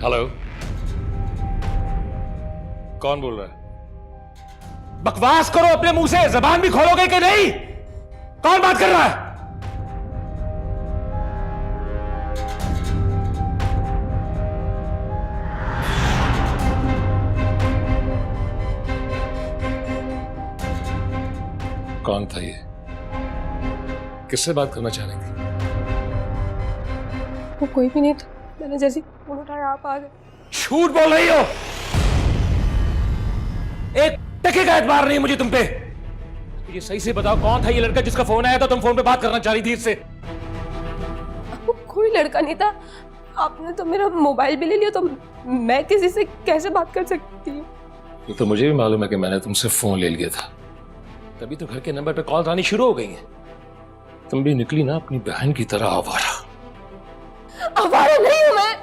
Hello, कौन बोल रहा है? बकवास करो अपने मुंह से, जबान भी खोलोगे कि नहीं? कौन बात कर रहा है? कौन था ये? किससे बात करना चाह रही थी? वो कोई भी नहीं था, मैंने जैसे फोन उठाया आप आ गए। झूठ बोल रही हो। एक टके का एतबार नहीं मुझे तुम पे। ये सही से बताओ, कौन था ये लड़का जिसका फोन आया था, तुम फोन पे बात करना चाह रही थी इससे? वो कोई लड़का नहीं था, आपने तो मेरा मोबाइल भी ले लिया, तो मैं किसी से कैसे बात कर सकती हूँ? ये तो मुझे भी मालूम है कि मैंने तुमसे फोन ले लिया था, तभी तो घर के नंबर पे कॉल आनी शुरू हो गई है। तुम भी निकली ना अपनी बहन की तरह आवारा। आवारा नहीं हूं मैं।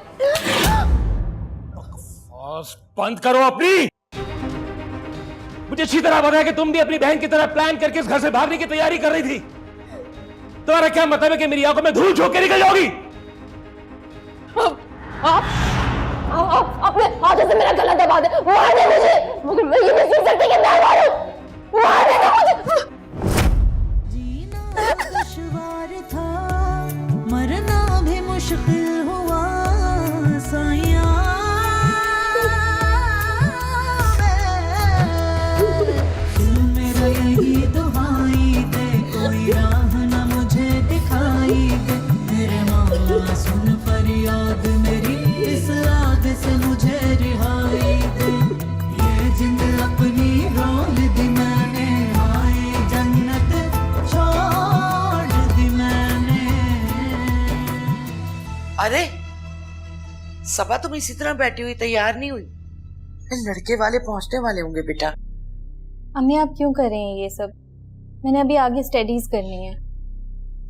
बकवास बंद करो अपनी। मुझे अच्छी तरह पता है कि तुम भी अपनी बहन की तरह प्लान करके इस घर से भागने की तैयारी कर रही थी। तुम्हारा क्या मतलब है कि मेरी आंखों में धूल झोंक के निकल जाओगी? आप अपने हाथों से मेरा गला दबा दे, मार दे मुझे, मगर मैं ये नहीं सोच सकती कि मैं मारूं। मार देना मुझे। जीना दुश्वार था, मरना भी मुश्किल हुआ साया। तू मेरा यही दुहाई दे, कोई राह न मुझे दिखाई दे। मेरे मौला सुन फरियाद मेरी, इस आग से मुझे रिहाई दे। ये जिंद अपनी रोल दी मैंने, हाय जन्नत छोड़ दी मैंने। अरे सबा, तुम इसी तरह बैठी हुई तैयार नहीं हुई? लड़के वाले पहुंचने वाले होंगे बेटा। अम्मी आप क्यों कर रही हैं ये सब? मैंने अभी आगे स्टडीज करनी है।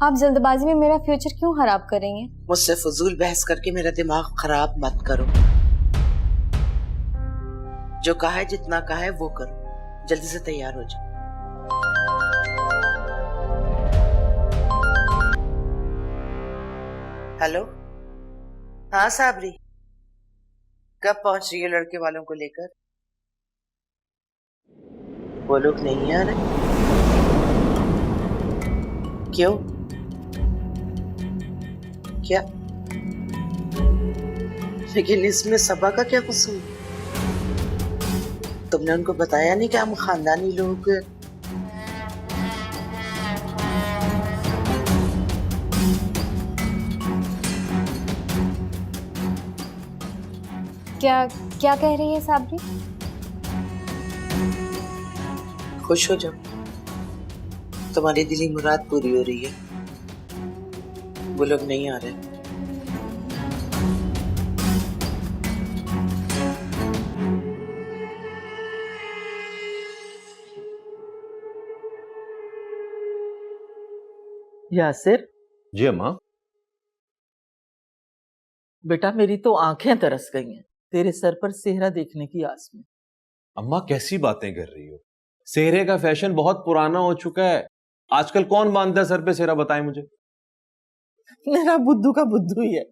आप जल्दबाजी में मेरा फ्यूचर क्यों खराब कर रही हैं? मुझसे फजूल बहस करके मेरा दिमाग खराब मत करो। जो कहा है, जितना कहा है वो करो। जल्दी से तैयार हो जाओ। हेलो, हाँ साबरी, कब पहुंच रही है लड़के वालों को लेकर? वो लोग नहीं आ रहे? क्यों? क्या? लेकिन इसमें सबा का क्या कसूर? तुमने उनको बताया नहीं कि हम खानदानी लोग? क्या क्या कह रही है साबरी? खुश हो जाओ, तुम्हारी दिली मुराद पूरी हो रही है। वो लोग नहीं आ रहे। यासिर, जी अम्मा। बेटा मेरी तो आंखें तरस गई हैं तेरे सर पर सेहरा देखने की आस में। अम्मा कैसी बातें कर रही हो? सेहरे का फैशन बहुत पुराना हो चुका है। आजकल कौन बांधता है सर पे सेहरा, बताएं मुझे। मेरा बुद्धू का बुद्धू ही है।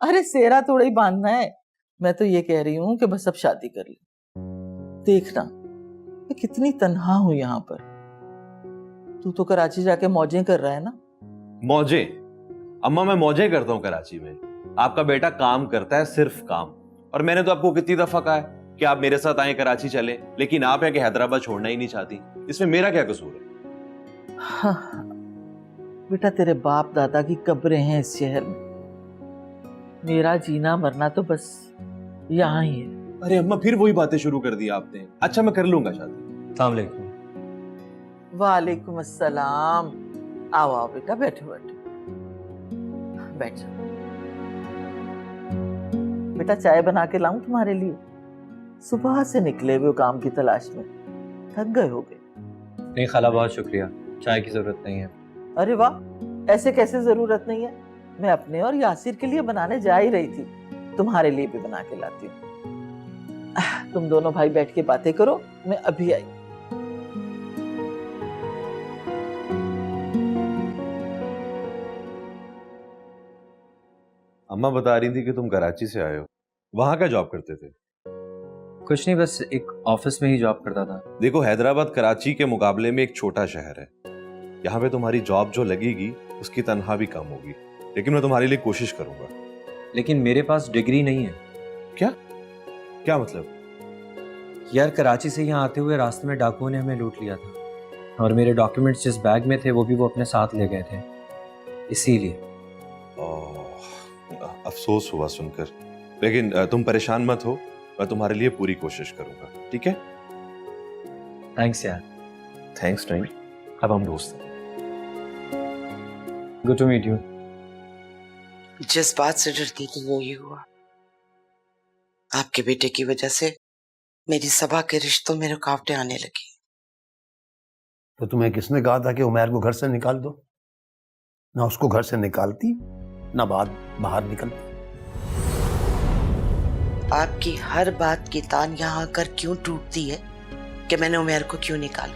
अरे सेहरा थोड़ा ही बांधना है। मैं तो ये कह रही हूँ कि बस अब शादी कर ली। देखना मैं कितनी तन्हा हूं यहाँ पर। तू तो कराची जाके मौजें कर रहा है ना? मौजें? अम्मा मैं मौजें करता हूँ कराची में। आपका बेटा काम करता है, सिर्फ काम। और मैंने तो आपको कितनी दफा कहा है कि आप मेरे साथ आए, कराची चले, लेकिन आप यहाँ के हैदराबाद छोड़ना ही नहीं चाहती। इसमें मेरा क्या कसूर है? हाँ, बेटा तेरे बाप दादा की कब्रें हैं इस शहर में। मेरा जीना मरना तो बस यहाँ ही है। अरे अम्मा फिर वही बातें शुरू कर दी आपने। अच्छा मैं कर लूंगा शादी। अस्सलाम वालेकुम। वालेकुम अस्सलाम। आओ आओ बेटा, बैठो बैठो बैठो। बेटा चाय बना के लाऊं तुम्हारे लिए? सुबह से निकले हुए काम की तलाश में, थक गए होगे। नहीं खाला, बहुत शुक्रिया, चाय की जरूरत नहीं है। अरे वाह, ऐसे कैसे जरूरत नहीं है? मैं अपने और यासिर के लिए बनाने जा ही रही थी, तुम्हारे लिए भी बना के लाती हूँ। तुम दोनों भाई बैठ के बातें करो, मैं अभी आई। अम्मा बता रही थी कि तुम कराची से आए हो। वहां क्या जॉब करते थे? कुछ नहीं, बस एक ऑफिस में ही जॉब करता था। देखो, हैदराबाद कराची के मुकाबले में एक छोटा शहर है। यहाँ पे तुम्हारी जॉब जो लगेगी उसकी तनख्वाह भी कम होगी, लेकिन मैं तुम्हारे लिए कोशिश करूंगा। लेकिन मेरे पास डिग्री नहीं है। क्या क्या मतलब? यार, कराची से यहाँ आते हुए रास्ते में डाकुओं ने हमें लूट लिया था, और मेरे डॉक्यूमेंट्स जिस बैग में थे वो भी वो अपने साथ ले गए थे, इसीलिए। अफसोस हुआ सुनकर, लेकिन तुम परेशान मत हो, मैं तुम्हारे लिए पूरी कोशिश करूंगा, ठीक है? थैंक्स यार। थैंक्स नहीं, अब हम दोस्त हैं। Good to meet you. जिस बात से डरती थी वो ये हुआ। आपके बेटे की वजह से मेरी सबा के रिश्तों में रुकावटें आने लगी। तो तुम्हें किसने कहा था कि उमैर को घर से निकाल दो? ना उसको घर से निकालती, ना बाहर निकलती। आपकी हर बात की तान यहाँ आकर क्यों टूटती है कि मैंने उमैर को क्यों निकाला?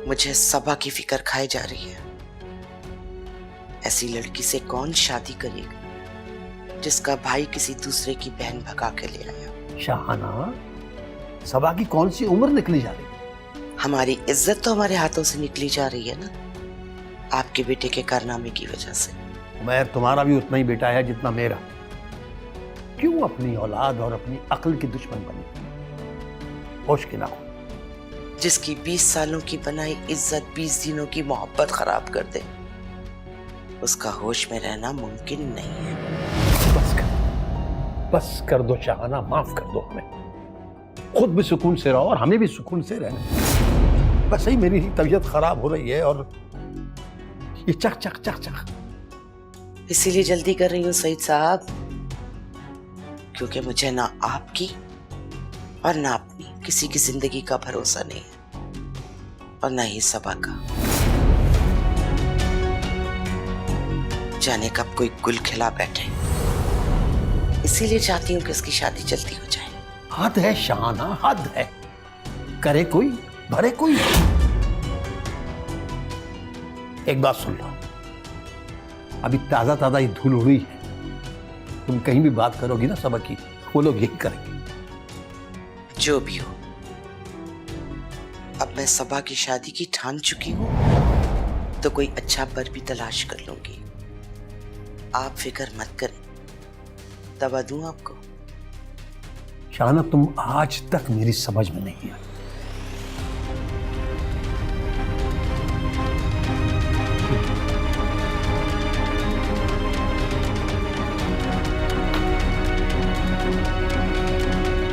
मुझे सबा की फिक्र खाई जा रही है। ऐसी लड़की से कौन शादी करेगा जिसका भाई किसी दूसरे की बहन भगा के ले आया? शाहाना, सबा की कौन सी उम्र निकली जा रही है? हमारी इज्जत तो हमारे हाथों से निकली जा रही है ना, आपके बेटे के कारनामे की वजह से। उमैर तुम्हारा भी उतना ही बेटा है जितना मेरा। क्यों अपनी औलाद और अपनी अक्ल की दुश्मन बनी? होश की ना हो। जिसकी 20 सालों की बनाई इज्जत 20 दिनों की मोहब्बत खराब कर दे, उसका होश में रहना मुमकिन नहीं है। बस कर दो शाहाना, माफ कर दो हमें। खुद भी सुकून से रहो और हमें भी सुकून से रहने। बस ही मेरी तबीयत खराब हो रही है और ये चक चक चक चक। इसीलिए जल्दी कर रही हूँ सईद साहब, क्योंकि मुझे ना आपकी और ना अपनी किसी की जिंदगी का भरोसा नहीं है, और ना ही सबा का। जाने कब कोई गुल खिला बैठे, इसीलिए चाहती हूँ कि उसकी शादी जल्दी हो जाए। हद है शाहाना, हद है। करे कोई भरे कोई। एक बात सुन लो, अभी ताजा ताजा ही धूल उड़ी है। तुम कहीं भी बात करोगी ना सबा की, वो लोग यही करेंगे। जो भी हो, अब मैं सबा की शादी की ठान चुकी हूँ, तो कोई अच्छा बर भी तलाश कर लूंगी। आप फिक्र मत करें, दवा दूं आपको? शाहाना, तुम आज तक मेरी समझ में नहीं आई।